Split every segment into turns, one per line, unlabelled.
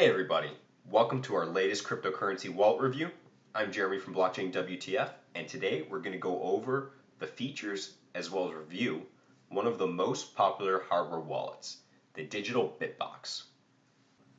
Hey everybody, welcome to our latest cryptocurrency wallet review. I'm Jeremy from Blockchain WTF, and today we're going to go over the features as well as review one of the most popular hardware wallets, the Digital BitBox.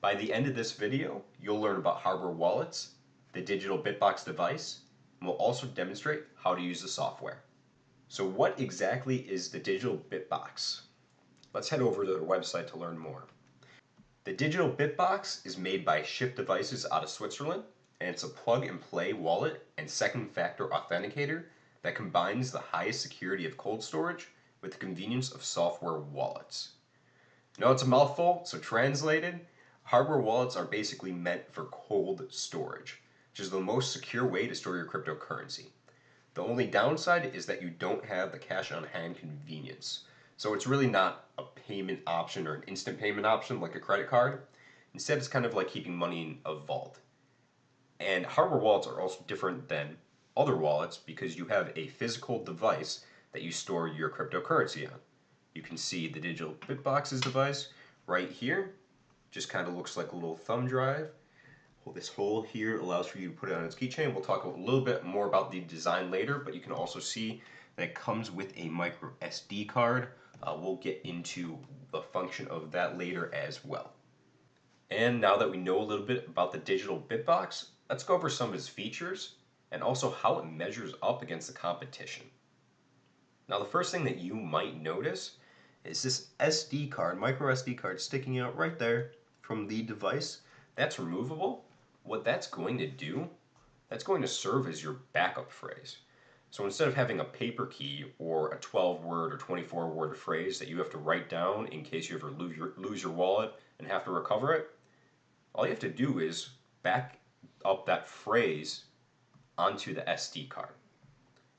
By the end of this video, you'll learn about hardware wallets, the Digital BitBox device, and we'll also demonstrate how to use the software. So what exactly is the Digital BitBox? Let's head over to their website to learn more. The Digital BitBox is made by Shift Devices out of Switzerland, and it's a plug-and-play wallet and second-factor authenticator that combines the highest security of cold storage with the convenience of software wallets. Now it's a mouthful, so translated, hardware wallets are basically meant for cold storage, which is the most secure way to store your cryptocurrency. The only downside is that you don't have the cash on hand convenience. So it's really not a payment option or an instant payment option like a credit card. Instead, it's kind of like keeping money in a vault. And hardware wallets are also different than other wallets because you have a physical device that you store your cryptocurrency on. You can see the Digital BitBox's device right here. Just kind of looks like a little thumb drive. This hole here allows for you to put it on its keychain. We'll talk a little bit more about the design later, but you can also see that it comes with a micro SD card. We'll get into the function of that later as well. And now that we know a little bit about the Digital BitBox, let's go over some of its features and also how it measures up against the competition. Now the first thing that you might notice is this SD card, micro SD card sticking out right there from the device. That's removable. What that's going to do, that's going to serve as your backup phrase. So instead of having a paper key or a 12-word or 24-word phrase that you have to write down in case you ever lose your wallet and have to recover it, all you have to do is back up that phrase onto the SD card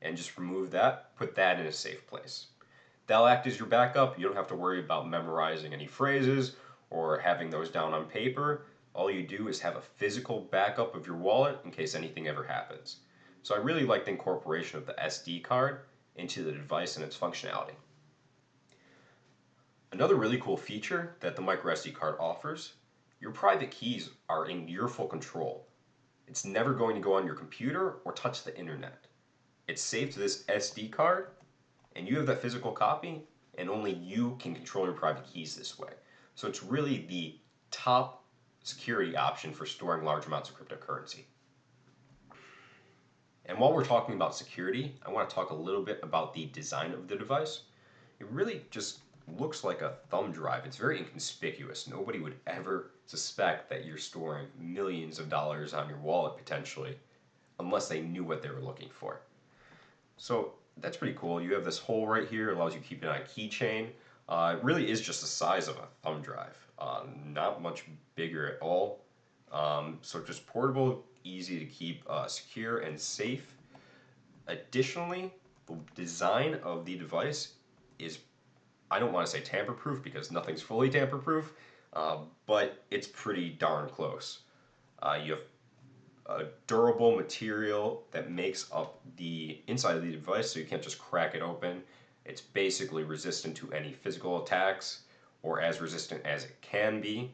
and just remove that, put that in a safe place. That'll act as your backup. You don't have to worry about memorizing any phrases or having those down on paper. All you do is have a physical backup of your wallet in case anything ever happens. So I really like the incorporation of the SD card into the device and its functionality. Another really cool feature that the micro SD card offers, your private keys are in your full control. It's never going to go on your computer or touch the internet. It's saved to this SD card, and you have that physical copy, and only you can control your private keys this way. So it's really the top security option for storing large amounts of cryptocurrency. And while we're talking about security, I want to talk a little bit about the design of the device. It really just looks like a thumb drive. It's very inconspicuous. Nobody would ever suspect that you're storing millions of dollars on your wallet potentially, unless they knew what they were looking for. So that's pretty cool. You have this hole right here, it allows you to keep it on a keychain. It really is just the size of a thumb drive, not much bigger at all. So just portable, easy to keep secure and safe. Additionally, the design of the device is, I don't want to say tamper-proof because nothing's fully tamper-proof, but it's pretty darn close. You have a durable material that makes up the inside of the device, so you can't just crack it open. It's basically resistant to any physical attacks, or as resistant as it can be.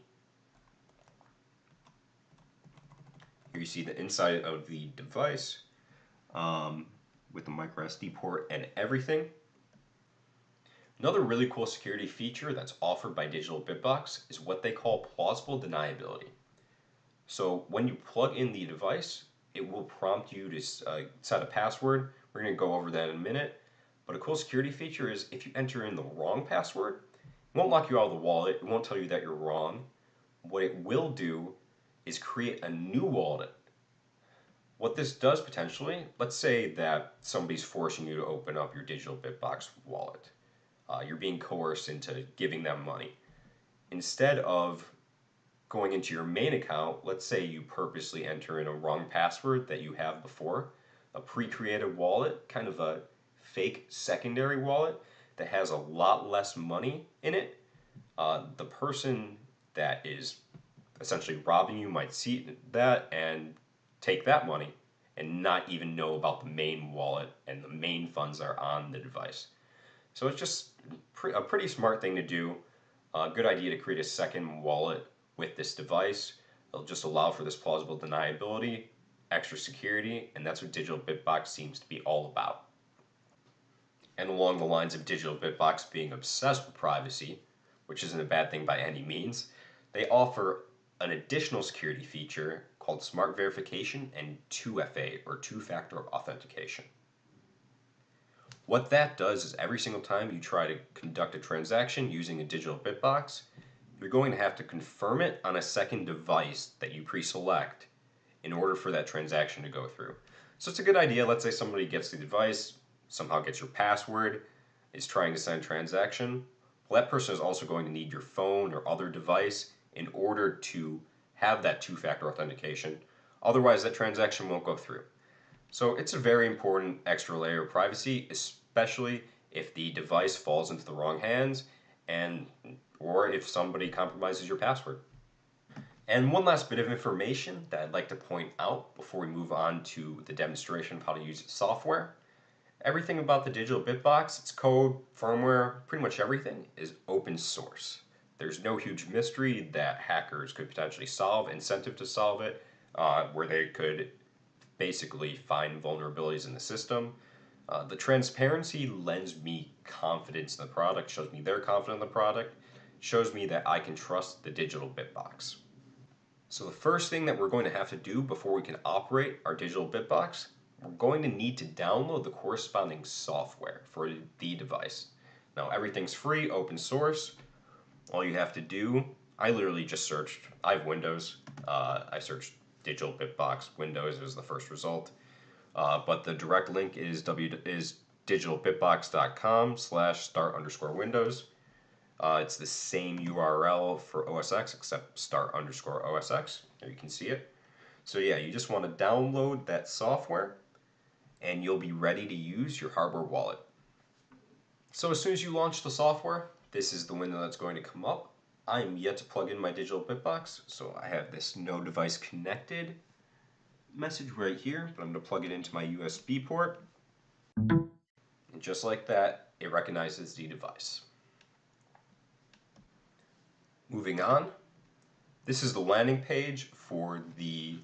Here you see the inside of the device with the micro SD port and everything. Another really cool security feature that's offered by Digital BitBox is what they call plausible deniability. So when you plug in the device, it will prompt you to set a password. We're going to go over that in a minute. But a cool security feature is if you enter in the wrong password, it won't lock you out of the wallet. It won't tell you that you're wrong. What it will do is create a new wallet. What this does potentially, let's say that somebody's forcing you to open up your Digital BitBox wallet. You're being coerced into giving them money. Instead of going into your main account, let's say you purposely enter in a wrong password that you have before, a pre-created wallet, kind of a fake secondary wallet that has a lot less money in it. The person that is essentially robbing you might see that and take that money and not even know about the main wallet and the main funds that are on the device. So it's just a pretty smart thing to do. Good idea to create a second wallet with this device. It'll just allow for this plausible deniability, extra security, and that's what Digital BitBox seems to be all about. And along the lines of Digital BitBox being obsessed with privacy, which isn't a bad thing by any means, they offer an additional security feature called Smart Verification and 2FA, or two-factor authentication. What that does is every single time you try to conduct a transaction using a Digital BitBox, you're going to have to confirm it on a second device that you pre-select in order for that transaction to go through. So it's a good idea. Let's say somebody gets the device, somehow gets your password, is trying to send a transaction. Well, that person is also going to need your phone or other device in order to have that two-factor authentication. Otherwise, that transaction won't go through. So it's a very important extra layer of privacy, especially if the device falls into the wrong hands and or if somebody compromises your password. And one last bit of information that I'd like to point out before we move on to the demonstration of how to use software. Everything about the Digital BitBox, its code, firmware, pretty much everything is open source. There's no huge mystery that hackers could potentially solve, incentive to solve it, where they could basically find vulnerabilities in the system. The transparency lends me confidence in the product, shows me they're confident in the product, shows me that I can trust the Digital BitBox. So the first thing that we're going to have to do before we can operate our Digital BitBox, we're going to need to download the corresponding software for the device. Now everything's free, open source. All you have to do, I literally just searched, I have Windows, I searched Digital BitBox, Windows is the first result. But the direct link is digitalbitbox.com/start_Windows. It's the same URL for OS X except start_OS X. There you can see it. So yeah, you just want to download that software and you'll be ready to use your hardware wallet. So as soon as you launch the software, this is the window that's going to come up. I am yet to plug in my Digital BitBox, so I have this no device connected message right here, but I'm going to plug it into my USB port. And just like that, it recognizes the device. Moving on, this is the landing page for the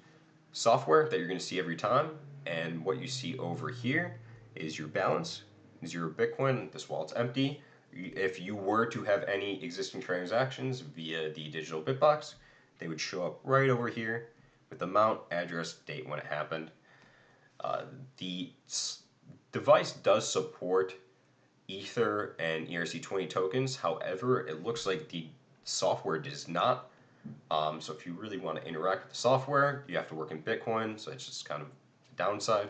software that you're going to see every time, and what you see over here is your balance, 0 Bitcoin, this wallet's empty. If you were to have any existing transactions via the Digital BitBox, they would show up right over here with amount, address, date when it happened. The device does support Ether and ERC20 tokens, however, it looks like the software does not. So if you really want to interact with the software, you have to work in Bitcoin, so it's just kind of the downside.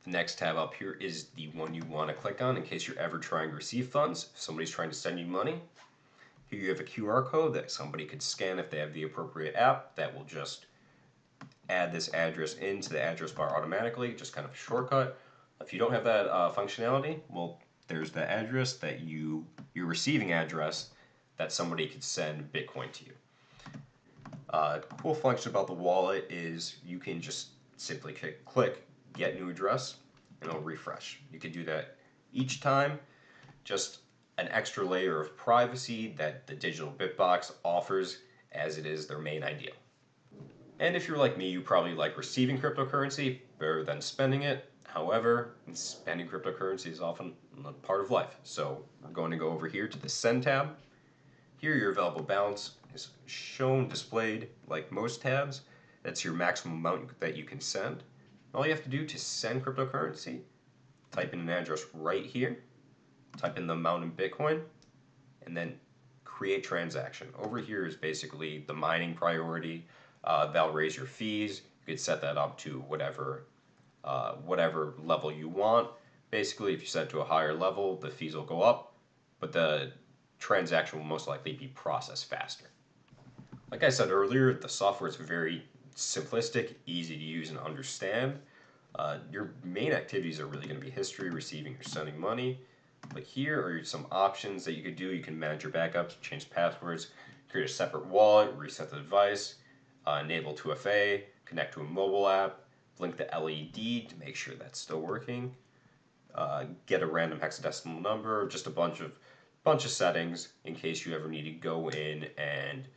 The next tab up here is the one you want to click on in case you're ever trying to receive funds. If somebody's trying to send you money, here you have a QR code that somebody could scan if they have the appropriate app that will just add this address into the address bar automatically, just kind of a shortcut. If you don't have that functionality, well, there's the address that your receiving address that somebody could send Bitcoin to you. Cool function about the wallet is you can just simply click get new address and it'll refresh. You can do that each time, just an extra layer of privacy that the Digital BitBox offers, as it is their main ideal. And if you're like me, you probably like receiving cryptocurrency better than spending it. However, spending cryptocurrency is often a part of life. So we're going to go over here to the Send tab. Here your available balance is shown, displayed like most tabs. That's your maximum amount that you can send. All you have to do to send cryptocurrency, type in an address right here, type in the amount in Bitcoin, and then create transaction. Over here is basically the mining priority. That'll raise your fees. You could set that up to whatever level you want. Basically, if you set it to a higher level, the fees will go up, but the transaction will most likely be processed faster. Like I said earlier, the software is very simplistic, easy to use and understand. Your main activities are really going to be history, receiving or sending money. But here are some options that you could do. You can manage your backups, change passwords, create a separate wallet, reset the device, enable 2FA, connect to a mobile app, blink the LED to make sure that's still working, get a random hexadecimal number, just a bunch of settings in case you ever need to go in and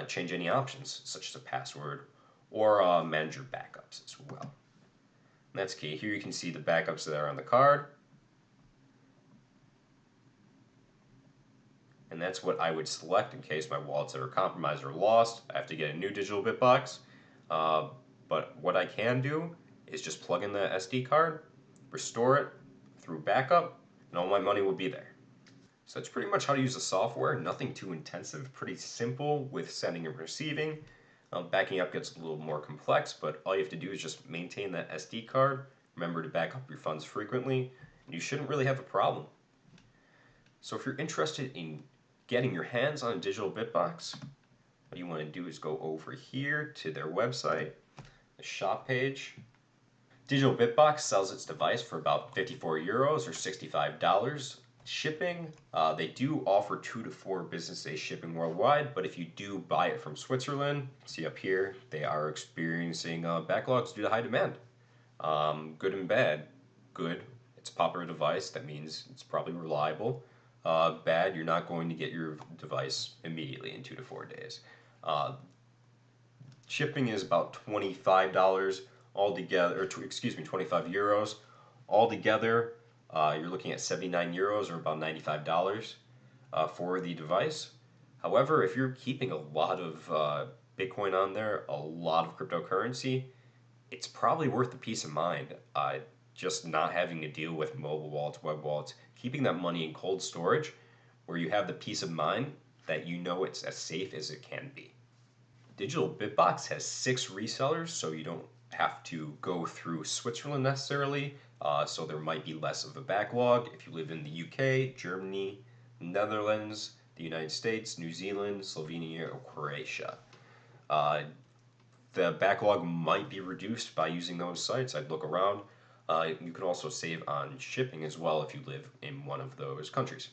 change any options, such as a password, or manage your backups as well. And that's key. Here you can see the backups that are on the card. And that's what I would select in case my wallets are compromised or lost. I have to get a new Digital BitBox. But what I can do is just plug in the SD card, restore it through backup, and all my money will be there. So that's pretty much how to use the software. Nothing too intensive, pretty simple with sending and receiving. Backing up gets a little more complex, but all you have to do is just maintain that SD card. Remember to back up your funds frequently, and you shouldn't really have a problem. So if you're interested in getting your hands on a Digital BitBox, what you want to do is go over here to their website, the shop page. Digital BitBox sells its device for about 54 euros or $65. Shipping, they do offer 2 to 4 business day shipping worldwide, but if you do buy it from Switzerland, see up here, they are experiencing backlogs due to high demand. Good and bad. Good, it's a popular device, that means it's probably reliable. Bad, you're not going to get your device immediately in 2 to 4 days. Shipping is about $25 altogether, or 25 euros altogether. You're looking at 79 euros or about $95 for the device. However, if you're keeping a lot of Bitcoin on there, a lot of cryptocurrency, it's probably worth the peace of mind. Just not having to deal with mobile wallets, web wallets, keeping that money in cold storage where you have the peace of mind that you know it's as safe as it can be. Digital BitBox has 6 resellers, so you don't have to go through Switzerland necessarily, so there might be less of a backlog if you live in the UK, Germany, Netherlands, the United States, New Zealand, Slovenia, or Croatia. The backlog might be reduced by using those sites. I'd look around. You can also save on shipping as well if you live in one of those countries.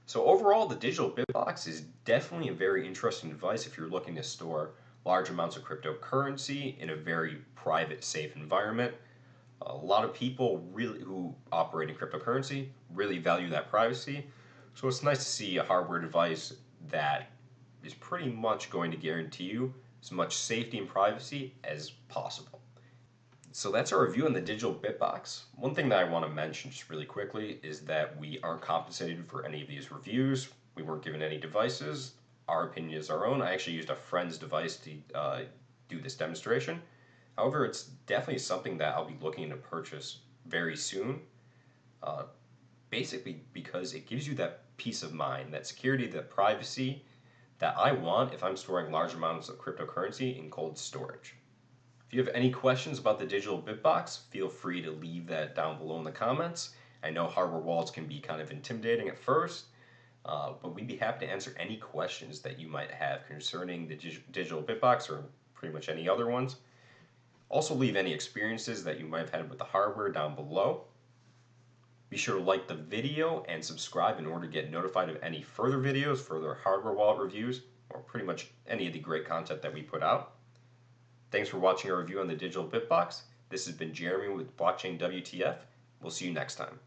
So overall, the Digital BitBox is definitely a very interesting device if you're looking to store large amounts of cryptocurrency in a very private, safe environment. A lot of people who operate in cryptocurrency really value that privacy. So it's nice to see a hardware device that is pretty much going to guarantee you as much safety and privacy as possible. So that's our review on the Digital BitBox. One thing that I want to mention just really quickly is that we aren't compensated for any of these reviews. We weren't given any devices. Our opinion is our own. I actually used a friend's device to do this demonstration. However, it's definitely something that I'll be looking to purchase very soon. Basically because it gives you that peace of mind, that security, that privacy that I want if I'm storing large amounts of cryptocurrency in cold storage. If you have any questions about the Digital BitBox, feel free to leave that down below in the comments. I know hardware wallets can be kind of intimidating at first, but we'd be happy to answer any questions that you might have concerning the Digital BitBox or pretty much any other ones. Also leave any experiences that you might have had with the hardware down below. Be sure to like the video and subscribe in order to get notified of any further videos, further hardware wallet reviews, or pretty much any of the great content that we put out. Thanks for watching our review on the Digital BitBox. This has been Jeremy with Blockchain WTF. We'll see you next time.